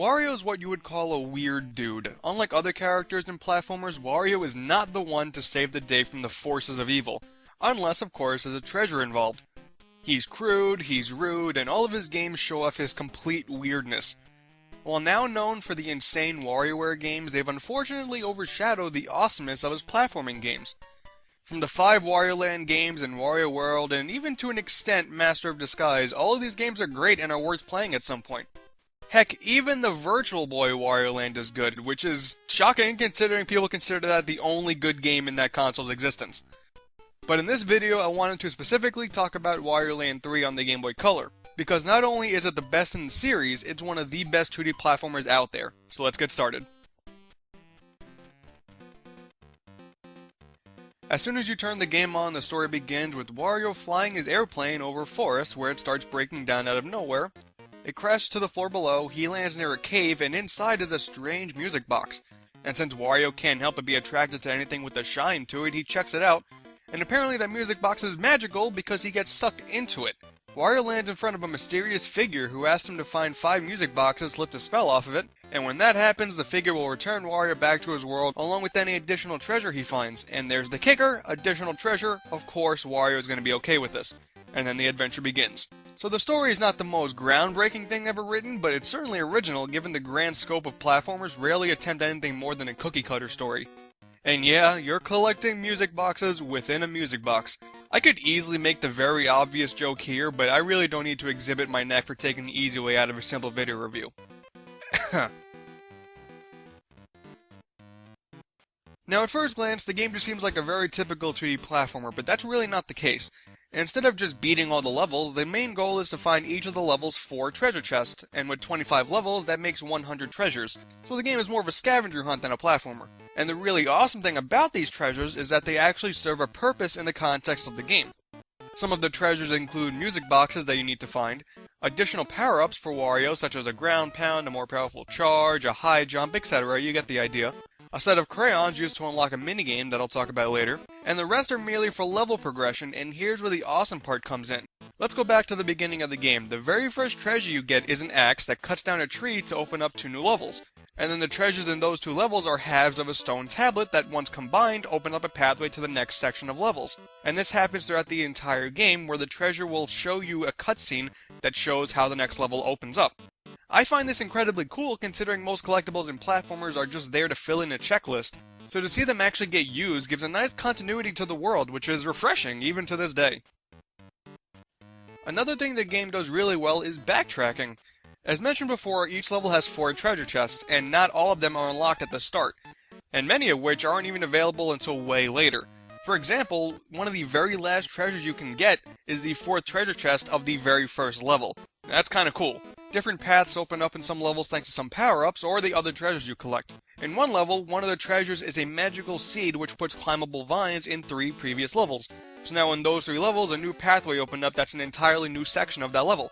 Wario is what you would call a weird dude. Unlike other characters in platformers, Wario is not the one to save the day from the forces of evil. Unless, of course, there's a treasure involved. He's crude, he's rude, and all of his games show off his complete weirdness. While now known for the insane WarioWare games, they've unfortunately overshadowed the awesomeness of his platforming games. From the 5 Wario Land games and Wario World, and even to an extent Master of Disguise, all of these games are great and are worth playing at some point. Heck, even the Virtual Boy Wario Land is good, which is shocking considering people consider that the only good game in that console's existence. But in this video, I wanted to specifically talk about Wario Land 3 on the Game Boy Color, because not only is it the best in the series, it's one of the best 2D platformers out there. So let's get started. As soon as you turn the game on, the story begins with Wario flying his airplane over a forest where it starts breaking down out of nowhere. It crashes to the floor below, he lands near a cave, and inside is a strange music box. And since Wario can't help but be attracted to anything with a shine to it, he checks it out. And apparently that music box is magical because he gets sucked into it. Wario lands in front of a mysterious figure who asks him to find 5 music boxes to lift a spell off of it, and when that happens, the figure will return Wario back to his world along with any additional treasure he finds. And there's the kicker, additional treasure. Of course, Wario is going to be okay with this. And then the adventure begins. So the story is not the most groundbreaking thing ever written, but it's certainly original given the grand scope of platformers rarely attempt anything more than a cookie-cutter story. And yeah, you're collecting music boxes within a music box. I could easily make the very obvious joke here, but I really don't need to exhibit my knack for taking the easy way out of a simple video review. Now at first glance, the game just seems like a very typical 2D platformer, but that's really not the case. Instead of just beating all the levels, the main goal is to find each of the levels 4 treasure chests, and with 25 levels, that makes 100 treasures. So the game is more of a scavenger hunt than a platformer. And the really awesome thing about these treasures is that they actually serve a purpose in the context of the game. Some of the treasures include music boxes that you need to find, additional power-ups for Wario such as a ground pound, a more powerful charge, a high jump, etc. You get the idea. A set of crayons used to unlock a minigame that I'll talk about later, and the rest are merely for level progression, and here's where the awesome part comes in. Let's go back to the beginning of the game. The very first treasure you get is an axe that cuts down a tree to open up 2 new levels. And then the treasures in those 2 levels are halves of a stone tablet that once combined open up a pathway to the next section of levels. And this happens throughout the entire game where the treasure will show you a cutscene that shows how the next level opens up. I find this incredibly cool considering most collectibles and platformers are just there to fill in a checklist, so to see them actually get used gives a nice continuity to the world, which is refreshing even to this day. Another thing the game does really well is backtracking. As mentioned before, each level has 4 treasure chests, and not all of them are unlocked at the start, and many of which aren't even available until way later. For example, one of the very last treasures you can get is the 4th treasure chest of the very first level. That's kinda cool. Different paths open up in some levels thanks to some power-ups or the other treasures you collect. In one level, one of the treasures is a magical seed which puts climbable vines in 3 previous levels. So now in those 3 levels, a new pathway opened up that's an entirely new section of that level.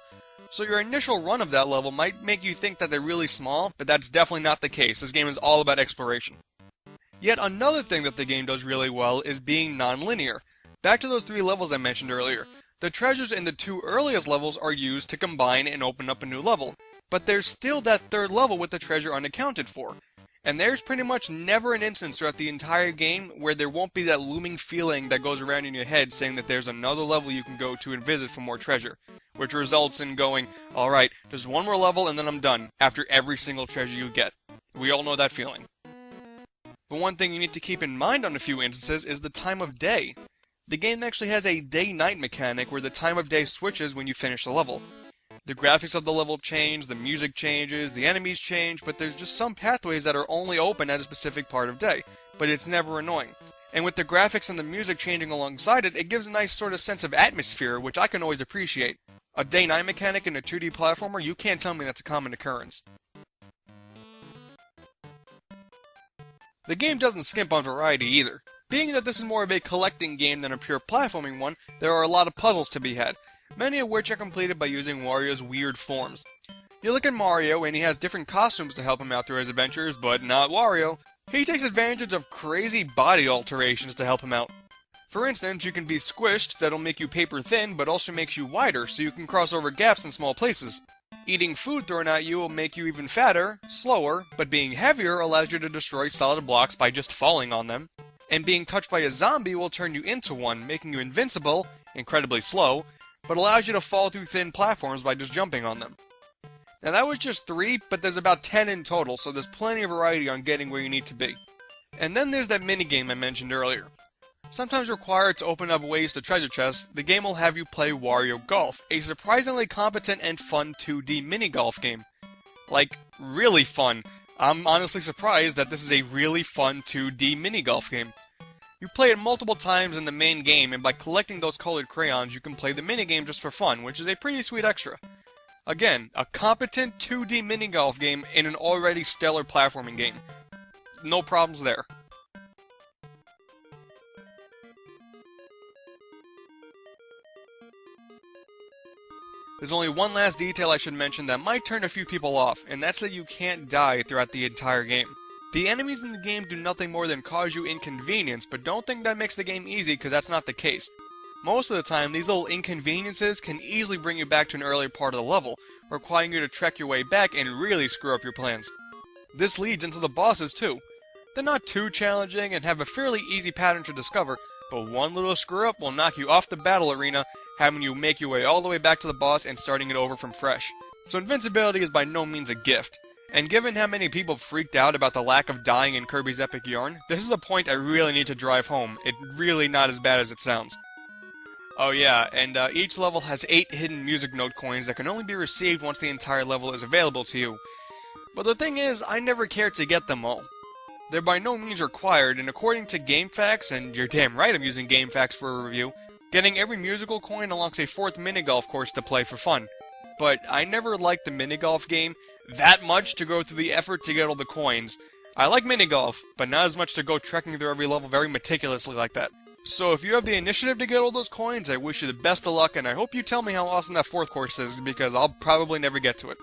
So your initial run of that level might make you think that they're really small, but that's definitely not the case. This game is all about exploration. Yet another thing that the game does really well is being non-linear. Back to those 3 levels I mentioned earlier. The treasures in the 2 earliest levels are used to combine and open up a new level, but there's still that 3rd level with the treasure unaccounted for. And there's pretty much never an instance throughout the entire game where there won't be that looming feeling that goes around in your head saying that there's another level you can go to and visit for more treasure, which results in going, alright, just one more level and then I'm done, after every single treasure you get. We all know that feeling. But one thing you need to keep in mind on a few instances is the time of day. The game actually has a day-night mechanic where the time of day switches when you finish the level. The graphics of the level change, the music changes, the enemies change, but there's just some pathways that are only open at a specific part of day, but it's never annoying. And with the graphics and the music changing alongside it, it gives a nice sort of sense of atmosphere, which I can always appreciate. A day-night mechanic in a 2D platformer, you can't tell me that's a common occurrence. The game doesn't skimp on variety either. Being that this is more of a collecting game than a pure platforming one, there are a lot of puzzles to be had, many of which are completed by using Wario's weird forms. You look at Mario and he has different costumes to help him out through his adventures, but not Wario. He takes advantage of crazy body alterations to help him out. For instance, you can be squished, that'll make you paper thin, but also makes you wider, so you can cross over gaps in small places. Eating food thrown at you will make you even fatter, slower, but being heavier allows you to destroy solid blocks by just falling on them. And being touched by a zombie will turn you into one, making you invincible, incredibly slow, but allows you to fall through thin platforms by just jumping on them. Now that was just 3, but there's about 10 in total, so there's plenty of variety on getting where you need to be. And then there's that minigame I mentioned earlier. Sometimes required to open up ways to treasure chests, the game will have you play Wario Golf, a surprisingly competent and fun 2D mini-golf game. Like, really fun. I'm honestly surprised that this is a really fun 2D mini-golf game. You play it multiple times in the main game, and by collecting those colored crayons, you can play the minigame just for fun, which is a pretty sweet extra. Again, a competent 2D mini-golf game in an already stellar platforming game. No problems there. There's only one last detail I should mention that might turn a few people off, and that's that you can't die throughout the entire game. The enemies in the game do nothing more than cause you inconvenience, but don't think that makes the game easy, because that's not the case. Most of the time, these little inconveniences can easily bring you back to an earlier part of the level, requiring you to trek your way back and really screw up your plans. This leads into the bosses too. They're not too challenging and have a fairly easy pattern to discover, but one little screw up will knock you off the battle arena, having you make your way all the way back to the boss and starting it over from fresh. So invincibility is by no means a gift. And given how many people freaked out about the lack of dying in Kirby's Epic Yarn, this is a point I really need to drive home. It's really not as bad as it sounds. Oh yeah, and each level has 8 hidden music note coins that can only be received once the entire level is available to you. But the thing is, I never cared to get them all. They're by no means required, and according to GameFAQs, and you're damn right I'm using GameFAQs for a review, getting every musical coin unlocks a 4th mini-golf course to play for fun. But I never liked the mini-golf game that much to go through the effort to get all the coins. I like mini-golf, but not as much to go trekking through every level very meticulously like that. So if you have the initiative to get all those coins, I wish you the best of luck, and I hope you tell me how awesome that 4th course is, because I'll probably never get to it.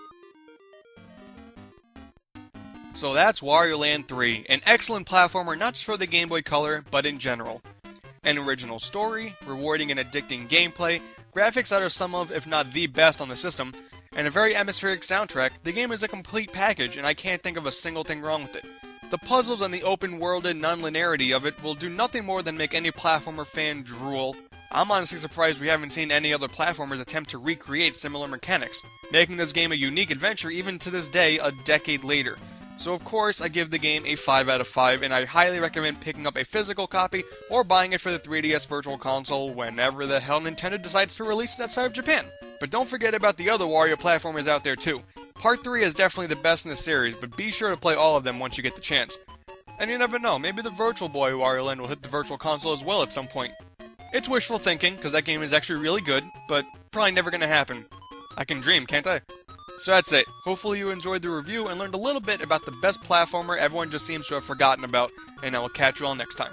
So that's Wario Land 3, an excellent platformer not just for the Game Boy Color, but in general. An original story, rewarding and addicting gameplay, graphics that are some of, if not the best on the system, and a very atmospheric soundtrack, the game is a complete package and I can't think of a single thing wrong with it. The puzzles and the open-worlded non-linearity of it will do nothing more than make any platformer fan drool. I'm honestly surprised we haven't seen any other platformers attempt to recreate similar mechanics, making this game a unique adventure even to this day, a decade later. So of course, I give the game a 5 out of 5, and I highly recommend picking up a physical copy or buying it for the 3DS Virtual Console whenever the hell Nintendo decides to release it outside of Japan. But don't forget about the other Wario platformers out there too. Part 3 is definitely the best in the series, but be sure to play all of them once you get the chance. And you never know, maybe the Virtual Boy Wario Land will hit the Virtual Console as well at some point. It's wishful thinking, because that game is actually really good, but probably never gonna happen. I can dream, can't I? So that's it. Hopefully you enjoyed the review and learned a little bit about the best platformer everyone just seems to have forgotten about, and I will catch you all next time.